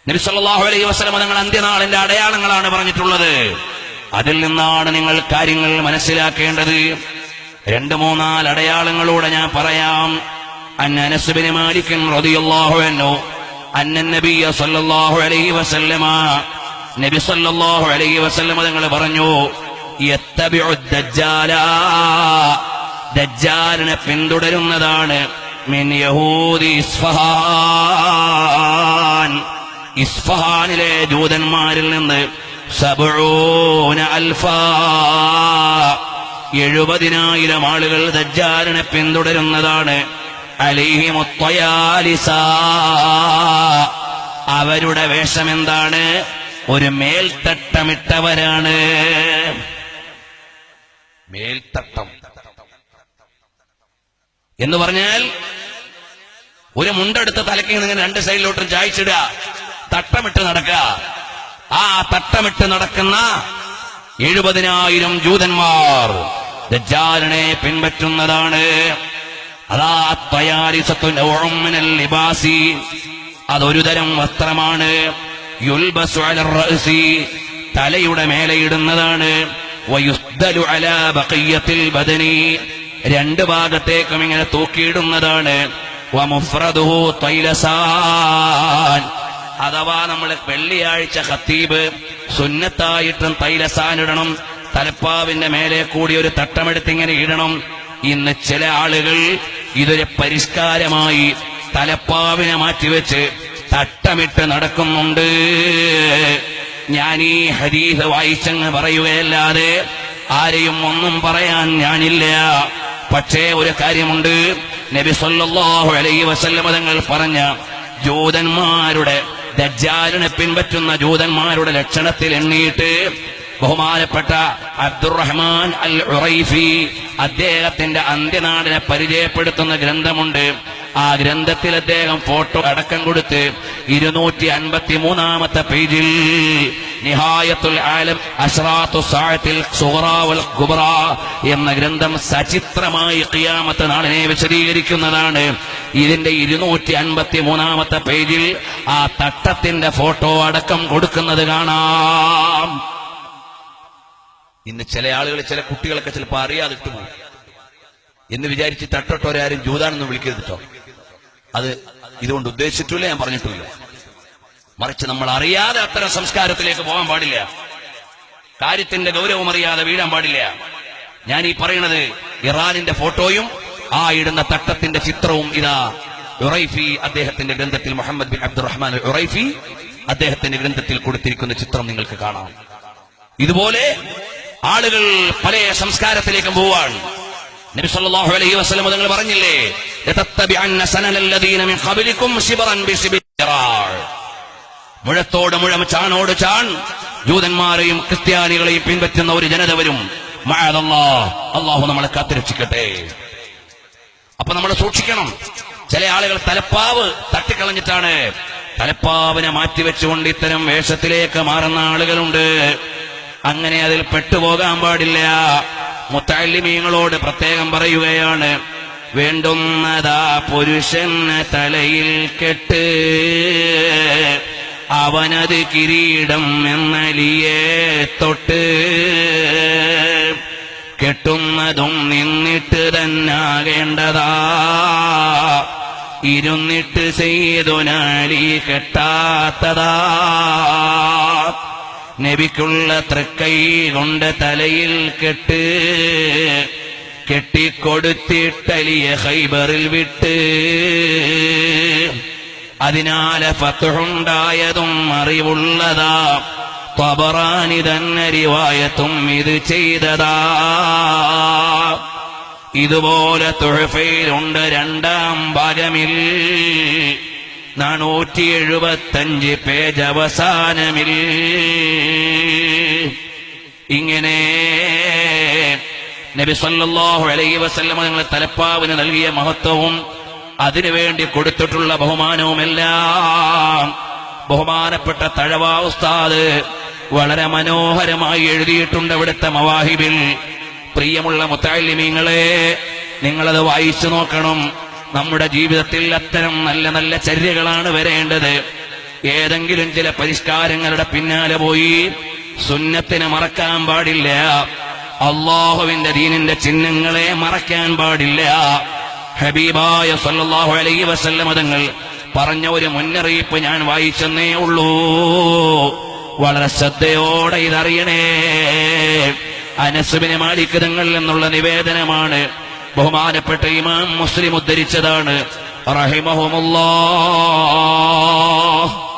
നബി സല്ലല്ലാഹു അലൈഹി വസല്ലം തങ്ങൾ അന്ത്യനാളിന്റെ അടയാളങ്ങളാണ് പറഞ്ഞിട്ടുള്ളത്. അതിൽ നിന്നാണ് നിങ്ങൾ കാര്യങ്ങൾ മനസ്സിലാക്കേണ്ടത്. 2-3 അടയാളങ്ങളൂടെ ഞാൻ പറയാം. അനസ് ബിൻ മാലിക് റളിയല്ലാഹു അൻഹു അന്ന നബിയ സല്ലല്ലാഹു അലൈഹി വസല്ലമ നബി സല്ലല്ലാഹു അലൈഹി വസല്ലം തങ്ങൾ പറഞ്ഞു, യത്തബിഉ ദജ്ജാല, ദജ്ജാലിനെ പിന്തുടരുന്നതാണ് മിൻ യഹൂദി ഇസ്ഫഹാൻ, ഇസ്ഫഹാനിലെ ജൂതന്മാരിൽ നിന്ന് 70,000 ആളുകൾ ദജ്ജാലിനെ പിന്തുടരുന്നതാണ്. അലൈഹിമുത്തയാലിസ, അവരുടെ വേഷം എന്താണ്? ഒരു മേൽത്തട്ടമിട്ടവരാണ്. മേൽത്തട്ടം എന്ന് പറഞ്ഞാൽ ഒരു മുണ്ടെടുത്ത് തലയ്ക്ക് ഇങ്ങനെ 2 സൈഡിലോട്ടും ചായച്ചിടുക, തട്ടമിട്ട് നടക്കുക. ആ തട്ടമിട്ട് നടക്കുന്ന 70,000 ജൂതന്മാർ ദജ്ജാലിനെ പിൻപറ്റുന്നതാണ്. അതാ തയാരിസത്തു നൗഉം മിനൽ ലിബാസി, അതൊരു തരം വസ്ത്രമാണ്. യുൽബസു അലർ റഅസി, തലയുടെ മേലെ ഇടുന്നതാണ്. വയുസ്ദലു അലാ ബഖിയത്തിൽ ബദനി, 2 ഭാഗത്തേക്കും ഇങ്ങനെ തൂക്കിയിടുന്നതാണ്. വമുഫ്രദുഹു തൈലസാൻ, അഥവാ നമ്മൾ വെള്ളിയാഴ്ച ഖത്തീബ് സുന്നത്തായിട്ടും തൈലസാൻ ഇടണം. തലപ്പാവിന്റെ മേലെ കൂടി ഒരു തട്ടമെടുത്തിങ്ങനെ ഇടണം. ഇന്ന് ചില ആളുകൾ ഇതൊരു പരിഷ്കാരമായി തലപ്പാവിനെ മാറ്റിവെച്ച് തട്ടമിട്ട് നടക്കുന്നുണ്ട്. ഞാൻ ഈ ഹദീസ് വായിച്ചങ്ങ് പറയുകയല്ലാതെ ആരെയും ഒന്നും പറയാൻ ഞാനില്ല. പക്ഷേ ഒരു കാര്യമുണ്ട്, നബി സല്ലല്ലാഹു അലൈഹി വസല്ലം തങ്ങൾ പറഞ്ഞ ജൂതന്മാരുടെ, ദജ്ജാലിനെ പിൻപറ്റുന്ന ജൂതന്മാരുടെ ലക്ഷണത്തിൽ എണ്ണിയിട്ട് ബഹുമാനപ്പെട്ട അബ്ദുറഹ്മാൻ അൽ ഉറൈഫി അദ്ദേഹത്തിന്റെ അന്ത്യനാടിനെ പരിചയപ്പെടുത്തുന്ന ഗ്രന്ഥമുണ്ട്. ആ ഗ്രന്ഥത്തിൽ അദ്ദേഹം ഫോട്ടോ അടക്കം കൊടുത്ത് 253-ാമത്തെ പേജിൽ നിഹായത്തുൽ ആലം അശ്റാത്തു സഅത്തിൽ സുഗ്റാ വൽ കുബ്രാ എന്ന ഗ്രന്ഥം സചിത്രമായി ഖിയാമത്ത് നാളിനെ വിശദീകരിക്കുന്നതാണ്. ഇതിന്റെ 253-ാമത്തെ പേജിൽ ആ തട്ടത്തിന്റെ ഫോട്ടോ അടക്കം കൊടുക്കുന്നത് കാണാം. ഇന്ന് ചില ആളുകൾ, ചില കുട്ടികളൊക്കെ ചിലപ്പോൾ അറിയാതിട്ട് പോകും എന്ന് വിചാരിച്ച് തട്ടോട്ടോരാരും ജൂതാണെന്ന് വിളിക്കരുതോ. അത് ഇതുകൊണ്ട് ഉദ്ദേശിച്ചിട്ടില്ല, ഞാൻ പറഞ്ഞിട്ടില്ല. മറിച്ച് നമ്മൾ അറിയാതെ അത്തരം സംസ്കാരത്തിലേക്ക് പോകാൻ പാടില്ല. കാര്യത്തിന്റെ ഗൗരവം അറിയാതെ വീഴാൻ പാടില്ല. ഞാൻ ഈ പറയുന്നത് ഇറാനിന്റെ ഫോട്ടോയും ആ ഇടുന്ന തട്ടത്തിന്റെ ചിത്രവും ഇതാ ഉറൈഫി അദ്ദേഹത്തിന്റെ ഗ്രന്ഥത്തിൽ, മുഹമ്മദ് ബിൻ അബ്ദുറഹ്മാൻ ഉറൈഫി അദ്ദേഹത്തിന്റെ ഗ്രന്ഥത്തിൽ കൊടുത്തിരിക്കുന്ന ചിത്രം നിങ്ങൾക്ക് കാണാം. ഇതുപോലെ ആളുകൾ പല സംസ്കാരത്തിലേക്കും പോവാൻ നബി സല്ലല്ലാഹു അലൈഹി വസല്ലം തങ്ങൾ പറഞ്ഞില്ലേ, യതത്തബിഅന്ന സനനല്ലദീന മിൻ ഖബലികും ശിബ്റൻ ബിശിബ്റാ, മുഴത്തോട് മുഴം, ചാണോട് ചാൺ ജൂതന്മാരെയും ക്രിസ്ത്യാനികളെയും പിൻപറ്റുന്ന ഒരു ജനത വരും. മഅദല്ലാഹ്, അല്ലാഹു നമ്മളെ കാത്തുരക്ഷിക്കട്ടെ. അപ്പൊ നമ്മൾ സൂക്ഷിക്കണം. ചില ആളുകൾ തലപ്പാവ് തട്ടിക്കളഞ്ഞിട്ടാണ്, തലപ്പാവിനെ മാറ്റിവെച്ചുകൊണ്ട് ഇത്തരം വേഷത്തിലേക്ക് മാറുന്ന ആളുകളുണ്ട്. അങ്ങനെ അതിൽ പെട്ടുപോകാൻ പാടില്ല. മുത്തഅല്ലിമീങ്ങളോട് പ്രത്യേകം പറയുകയാണ്, വേണ്ടുന്നതാ പുരുഷൻ തലയിൽ കെട്ട്, അവനത് കിരീടം എന്നലിയെ തൊട്ട്, കെട്ടുന്നതും നിന്നിട്ട് തന്നാകേണ്ടതാ, ഇരുന്നിട്ട് സയ്യിദുനാലി കെട്ടാത്തതാ, നബിക്കുള്ള തൃക്കൈ കൊണ്ട് തലയിൽ കെട്ട്, കെട്ടിക്കൊടുത്തിട്ടലിയ ഖൈബറിൽ വിട്ട്, അതിനാൽ ഫത്ഹുണ്ടായതും അറിവുള്ളതാ, തബറാനി തന്നെ റിവായത്തും ഇത് ചെയ്തതാ. ഇതുപോലെ തുഹഫയിലുണ്ട് 2-ാം ഭാഗമിൽ 475 പേജ് അവസാനമിൽ. ഇങ്ങനെ നബി സല്ലല്ലാഹു അലൈഹി വസല്ലം തങ്ങൾ തലപ്പാവിന് നൽകിയ മഹത്വവും അതിനുവേണ്ടി കൊടുത്തിട്ടുള്ള ബഹുമാനവുമെല്ലാം ബഹുമാനപ്പെട്ട തഴവ ഉസ്താദ് വളരെ മനോഹരമായി എഴുതിയിട്ടുണ്ട് അവിടുത്തെ മവാഹിബിൽ. പ്രിയമുള്ള മുത്തഅല്ലിമീങ്ങളെ, നിങ്ങളത് വായിച്ചു നോക്കണം. നമ്മുടെ ജീവിതത്തിൽ അത്തരം നല്ല നല്ല ചര്യകളാണ് വരേണ്ടത്. ഏതെങ്കിലും ചില പരിഷ്കാരങ്ങളുടെ പിന്നാലെ പോയി സുന്നത്തിനെ മറക്കാൻ പാടില്ല. അള്ളാഹുവിന്റെ ദീനിന്റെ ചിഹ്നങ്ങളെ മറക്കാൻ പാടില്ല. ഹബീബായ സല്ലല്ലാഹു അലൈഹി വസല്ലം തങ്ങൾ പറഞ്ഞ ഒരു മുന്നറിയിപ്പ് ഞാൻ വായിച്ചെന്നേ ഉള്ളൂ. വളരെ ശ്രദ്ധയോടെ ഇതറിയണേ. അനസ് ബിൻ മാലിക് തങ്ങളിൽ നിന്നുള്ള നിവേദനമാണ്. ബഹുമാനപ്പെട്ട ഇമാം മുസ്ലിം ഉദ്ധരിച്ചതാണ്. റഹിമഹുമുല്ലാഹ്.